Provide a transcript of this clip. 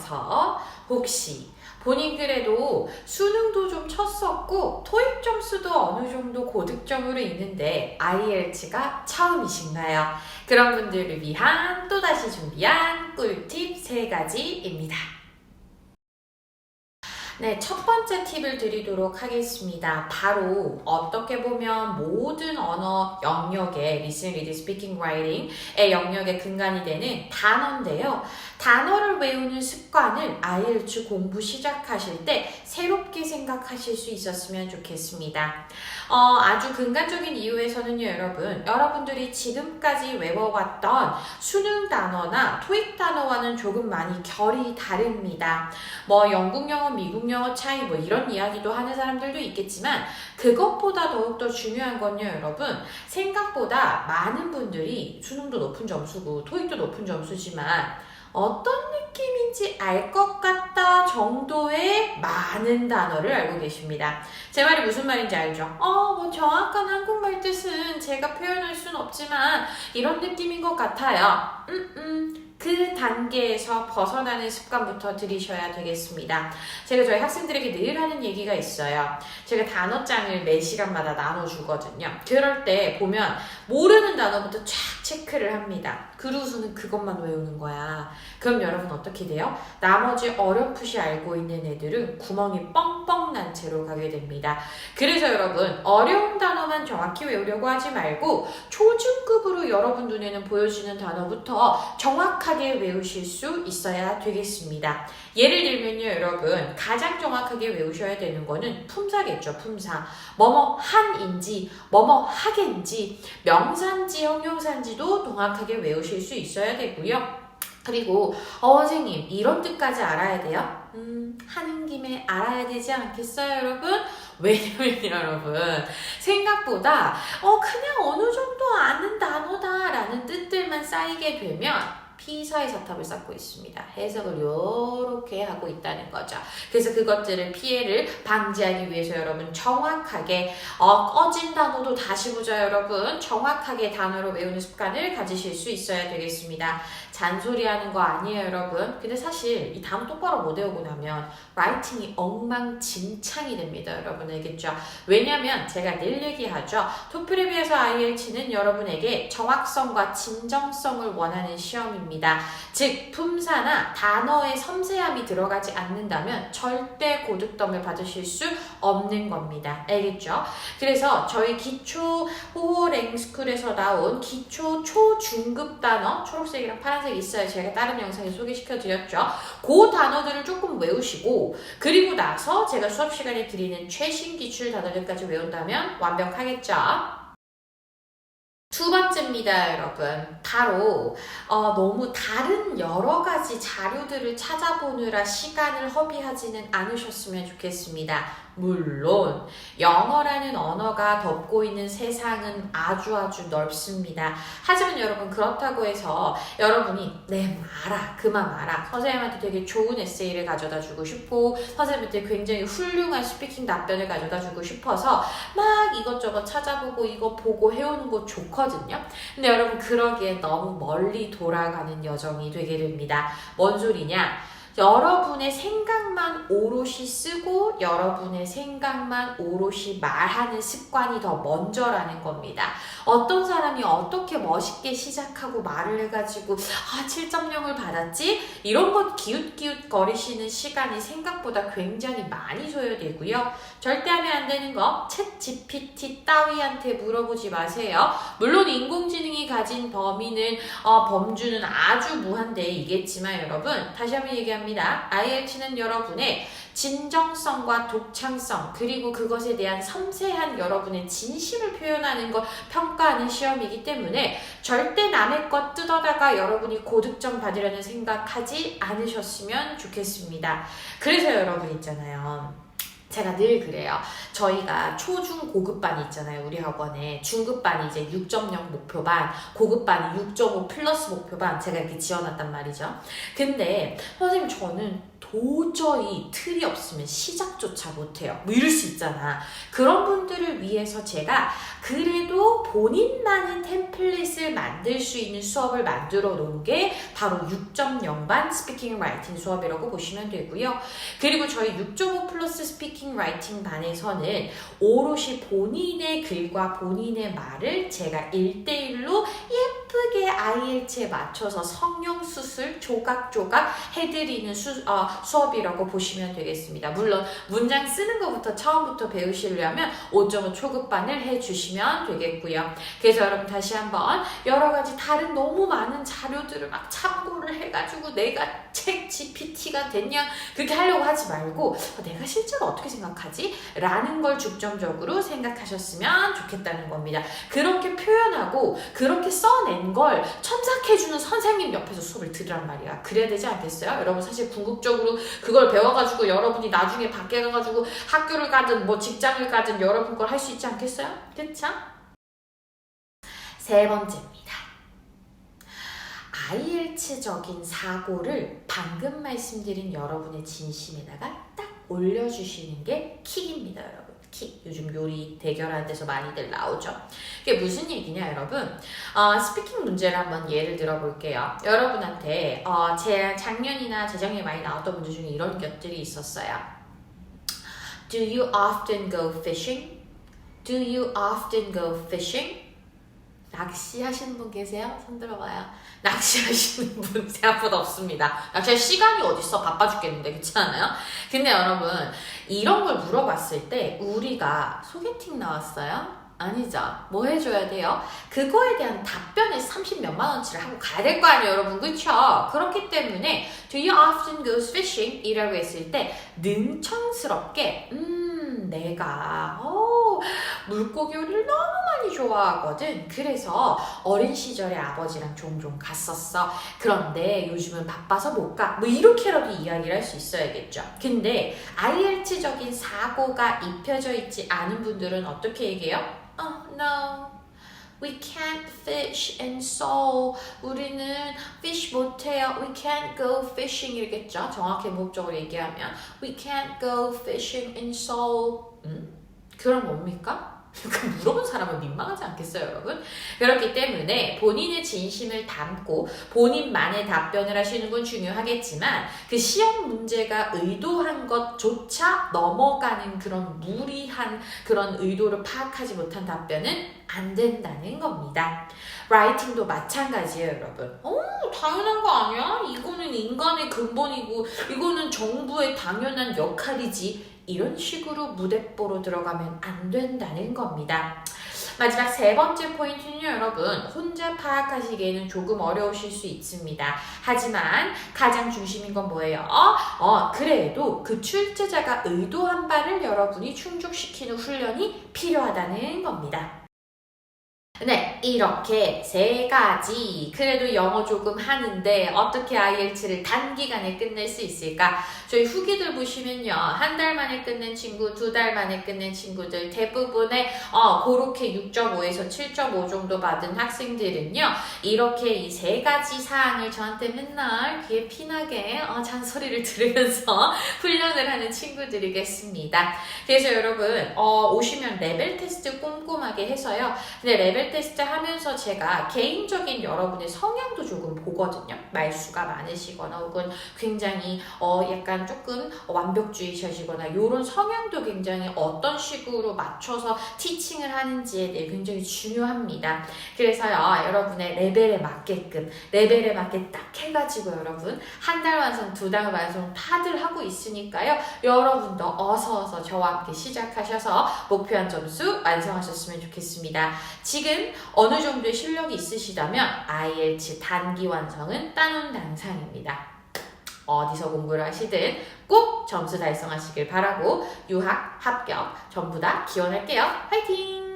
중에서 혹시 본인 그래도 수능도 좀 쳤었고 토익 점수도 어느 정도 고득점으로 있는데 IELTS가 처음이신가요? 그런 분들을 위한 또다시 준비한 꿀팁 3가지입니다. 네, 첫 번째 팁을 드리도록 하겠습니다. 바로 어떻게 보면 모든 언어 영역의 Listening, Reading, Speaking, Writing의 영역의 근간이 되는 단어인데요. 단어를 외우는 습관을 IELTS 공부 시작하실 때 새롭게 생각하실 수 있었으면 좋겠습니다. 아주 근간적인 이유에서는요, 여러분들이 지금까지 외워왔던 수능 단어나 토익 단어와는 조금 많이 결이 다릅니다. 영국 영어, 미국 영어 차이 이런 이야기도 하는 사람들도 있겠지만 그것보다 더욱더 중요한 건요, 여러분. 생각보다 많은 분들이 수능도 높은 점수고 토익도 높은 점수지만 어떤 느낌인지 알 것 같다 정도의 많은 단어를 알고 계십니다. 제 말이 무슨 말인지 알죠? 정확한 한국말 뜻은 제가 표현할 순 없지만 이런 느낌인 것 같아요. 그 단계에서 벗어나는 습관부터 들이셔야 되겠습니다. 제가 저희 학생들에게 늘 하는 얘기가 있어요. 제가 단어장을 매 시간마다 나눠주거든요. 그럴 때 보면 모르는 단어부터 쫙 체크를 합니다. 그러고서는 그것만 외우는 거야. 그럼 여러분 어떻게 돼요? 나머지 어렴풋이 알고 있는 애들은 구멍이 뻥뻥 난 채로 가게 됩니다. 그래서 여러분 어려운 단어만 정확히 외우려고 하지 말고 초중급으로 여러분 눈에는 보여지는 단어부터 정확하게 외우실 수 있어야 되겠습니다. 예를 들면요, 여러분 가장 정확하게 외우셔야 되는 거는 품사겠죠. 품사. 뭐뭐한인지 뭐뭐하겠인지 명사인지 형용사인지도 정확하게 외우실 수 있어야 되고요. 그리고 선생님 이런 뜻까지 알아야 돼요? 하는 김에 알아야 되지 않겠어요, 여러분? 왜냐면 여러분 생각보다 그냥 어느 정도 아는 단어다라는 뜻들만 쌓이게 되면 피사의 사탑을 쌓고 있습니다. 해석을 요렇게 하고 있다는 거죠. 그래서 그것들을 피해를 방지하기 위해서 여러분 정확하게 꺼진 단어도 다시 보자 여러분. 정확하게 단어를 외우는 습관을 가지실 수 있어야 되겠습니다. 잔소리하는 거 아니에요, 여러분. 근데 사실 이 단어 똑바로 못 외우고 나면 라이팅이 엉망진창이 됩니다, 여러분. 알겠죠? 왜냐면 제가 늘 얘기하죠. 토플에 비해서 IELTS는 여러분에게 정확성과 진정성을 원하는 시험입니다. 즉 품사나 단어의 섬세함이 들어가지 않는다면 절대 고득점을 받으실 수 없는 겁니다. 알겠죠? 그래서 저희 기초 호호랭스쿨에서 나온 기초 초중급 단어 초록색이랑 파란색 있어요. 제가 다른 영상에 소개시켜 드렸죠. 그 단어들을 조금 외우시고 그리고 나서 제가 수업 시간에 드리는 최신 기출 단어들까지 외운다면 완벽하겠죠? 두 번째입니다, 여러분. 바로 너무 다른 여러 가지 자료들을 찾아보느라 시간을 허비하지는 않으셨으면 좋겠습니다. 물론 영어라는 언어가 덮고 있는 세상은 아주 넓습니다. 하지만 여러분 그렇다고 해서 여러분이 알아 그만 알아 선생님한테 되게 좋은 에세이를 가져다 주고 싶고 선생님한테 굉장히 훌륭한 스피킹 답변을 가져다 주고 싶어서 막 이것저것 찾아보고 이거 보고 해오는 거 좋거든요. 근데 여러분 그러기에 너무 멀리 돌아가는 여정이 되게 됩니다. 뭔 소리냐? 여러분의 생각만 오롯이 쓰고 여러분의 생각만 오롯이 말하는 습관이 더 먼저라는 겁니다. 어떤 사람이 어떻게 멋있게 시작하고 말을 해가지고 7.0을 받았지? 이런 것 기웃기웃 거리시는 시간이 생각보다 굉장히 많이 소요되고요. 절대 하면 안 되는 거 챗 GPT 따위한테 물어보지 마세요. 물론 인공지능이 가진 범주는 아주 무한대이겠지만 여러분 다시 한번 얘기합니다. IELTS는 여러분의 진정성과 독창성 그리고 그것에 대한 섬세한 여러분의 진심을 표현하는 걸 평가하는 시험이기 때문에 절대 남의 것 뜯어다가 여러분이 고득점 받으려는 생각하지 않으셨으면 좋겠습니다. 그래서 여러분 있잖아요. 제가 늘 그래요. 저희가 초중 고급반이 있잖아요. 우리 학원에 중급반이 이제 6.0 목표반, 고급반이 6.5 플러스 목표반 제가 이렇게 지어놨단 말이죠. 근데 선생님 저는 도저히 틀이 없으면 시작조차 못해요. 뭐 이럴 수 있잖아. 그런 분들을 위해서 제가 그래도 본인만의 템플릿을 만들 수 있는 수업을 만들어 놓은 게 바로 6.0반 스피킹 라이팅 수업이라고 보시면 되고요. 그리고 저희 6.5 플러스 스피킹 라이팅 반에서는 오롯이 본인의 글과 본인의 말을 제가 1대1로 예쁘게 IELTS에 맞춰서 성형수술 조각조각 해드리는 수업이라고 보시면 되겠습니다. 물론 문장 쓰는 것부터 처음부터 배우시려면 5.5 초급반을 해주시면 되겠고요. 그래서 여러분 다시 한번 여러 가지 다른 너무 많은 자료들을 막 참고를 해가지고 내가 책 GPT가 됐냐 그렇게 하려고 하지 말고 내가 실제로 어떻게 생각하지? 라는 걸 중점적으로 생각하셨으면 좋겠다는 겁니다. 그렇게 표현하고 그렇게 써낸 걸 첨삭해주는 선생님 옆에서 수업을 들으란 말이야. 그래야 되지 않겠어요? 여러분 사실 궁극적으로 그걸 배워가지고 여러분이 나중에 밖에 가가지고 학교를 가든 뭐 직장을 가든 여러분 걸 할 수 있지 않겠어요? 그쵸? 세 번째입니다. IELTS적인 사고를 방금 말씀드린 여러분의 진심에다가 딱 올려주시는 게 킥입니다, 여러분. 킥. 요즘 요리 대결하는 데서 많이들 나오죠. 이게 무슨 얘기냐, 여러분? 스피킹 문제를 한번 예를 들어볼게요. 여러분한테 제 작년이나 재작년에 많이 나왔던 문제 중에 이런 것들이 있었어요. Do you often go fishing? Do you often go fishing? 낚시하시는 분 계세요? 손 들어봐요. 낚시하시는 분 생각보다 없습니다. 낚시할 시간이 어딨어? 바빠 죽겠는데 그렇지 않아요? 근데 여러분 이런 걸 물어봤을 때 우리가 소개팅 나왔어요? 아니죠. 뭐 해줘야 돼요? 그거에 대한 답변을 30몇만 원치를 하고 가야 될 거 아니에요, 여러분. 그쵸? 그렇기 때문에 Do you often go fishing? 이라고 했을 때 능청스럽게 내가 물고기 요리를 너무 많이 좋아하거든. 그래서 어린 시절에 아버지랑 종종 갔었어. 그런데 요즘은 바빠서 못 가. 뭐 이렇게라도 이야기를 할 수 있어야겠죠. 근데 IELTS적인 사고가 입혀져 있지 않은 분들은 어떻게 얘기해요? No. We can't fish in Seoul. 우리는 fish 못해요. We can't go fishing 이겠죠. 정확히 문법적으로 얘기하면 We can't go fishing in Seoul. 그럼 뭡니까? 물어본 사람은 민망하지 않겠어요, 여러분? 그렇기 때문에 본인의 진심을 담고 본인만의 답변을 하시는 건 중요하겠지만 그 시험 문제가 의도한 것조차 넘어가는 그런 무리한 그런 의도를 파악하지 못한 답변은 안 된다는 겁니다. 라이팅도 마찬가지예요, 여러분. 당연한 거 아니야? 이거는 인간의 근본이고 이거는 정부의 당연한 역할이지. 이런 식으로 무대뽀로 들어가면 안 된다는 겁니다. 마지막 세 번째 포인트는요, 여러분. 혼자 파악하시기에는 조금 어려우실 수 있습니다. 하지만 가장 중심인 건 뭐예요? 그래도 그 출제자가 의도한 바를 여러분이 충족시키는 훈련이 필요하다는 겁니다. 네, 이렇게 세 가지. 그래도 영어 조금 하는데 어떻게 IELTS를 단기간에 끝낼 수 있을까? 저희 후기들 보시면요. 한 달 만에 끝낸 친구, 2달 만에 끝낸 친구들 대부분의 그렇게 6.5에서 7.5 정도 받은 학생들은요. 이렇게 이 세 가지 사항을 저한테 맨날 귀에 피나게 잔소리를 들으면서 훈련을 하는 친구들이겠습니다. 그래서 여러분 오시면 레벨 테스트 꼼꼼하게 해서요. 근데 레벨 테스트 하면서 제가 개인적인 여러분의 성향도 조금 보거든요. 말수가 많으시거나 혹은 굉장히 약간 조금 완벽주의자시거나 이런 성향도 굉장히 어떤 식으로 맞춰서 티칭을 하는지에 대해 굉장히 중요합니다. 그래서요, 여러분의 레벨에 맞게 딱 해가지고 여러분 한 달 완성, 2달 완성 다들 하고 있으니까요. 여러분도 어서 저와 함께 시작하셔서 목표한 점수 완성하셨으면 좋겠습니다. 지금 어느 정도의 실력이 있으시다면 IELTS 단기 완성은 따놓당상입니다. 어디서 공부를 하시든 꼭 점수 달성하시길 바라고 유학, 합격 전부 다 기원할게요. 화이팅!